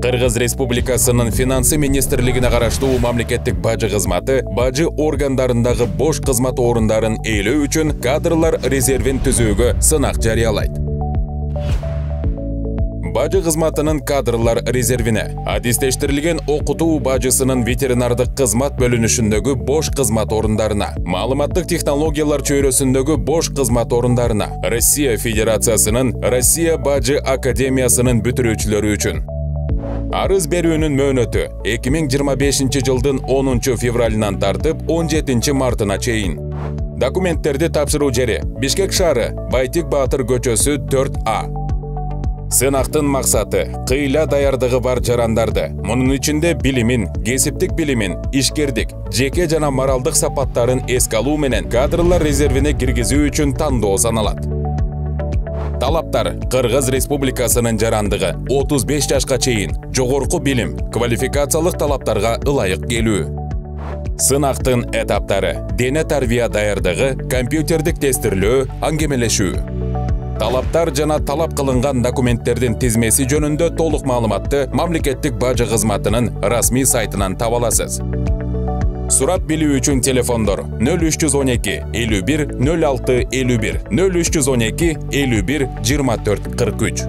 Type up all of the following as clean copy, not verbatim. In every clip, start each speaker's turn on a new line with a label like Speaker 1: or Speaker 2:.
Speaker 1: Кыргыз Республикасынын финансы министрлигине караштуу мамлекеттик бажы кызматы бажы органдарындагы бош кызмат орундарын ээлөө үчүн кадрлар резервин түзүүгө сынак жарыялайт. Бажы кызматынын кадрлар резервине адистештирилген окутуу бажысынын ветеринардык кызмат бөлүнүшүндөгү бош кызмат орундарына, маалыматтык технологиялар чөйрөсүндөгү бош кызмат орундарына, Россия Федерациясынын Россия Бажы Академиясынын бүтүрүүчүлөрү үчүн арыз берүүнүн мөөнөтү 2025 жылдын 10 февралынан тартып 17 мартына чейин. Документтерди тапшыруу жери Бишкек шаары, Байтик Баатыр көчөсү 4А. Сынактын максаты кыйла даярдыгы бар жарандарды, мунун ичинде билимин, кесиптик билимин, ишкердик, жеке жана моралдык сапаттарын эске алуу менен кадрлар резервине киргизүү үчүн тандоо саналат. Талаптар: Кыргыз Республикасынын жарандыгы 35 жашка чейин, жогорку билим, квалификациялык талаптарга ылайык келүү. Сынактын этаптары: дене тарбия даярдыгы, компьютердик тестирлөө, аңгемелешүү. Талаптар жана талап кылынган документтердин тизмеси жөнүндө толук маалыматты мамлекеттик бажы кызматынын расмий сайтынан таба аласыз. Сурап билүү үчүн телефондор 0312 51 06 51 0312 51 24 43.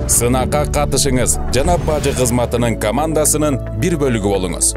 Speaker 1: Сынакка катышыңыз жана бажы кызматынын командасынын бир бөлүгү болуңуз.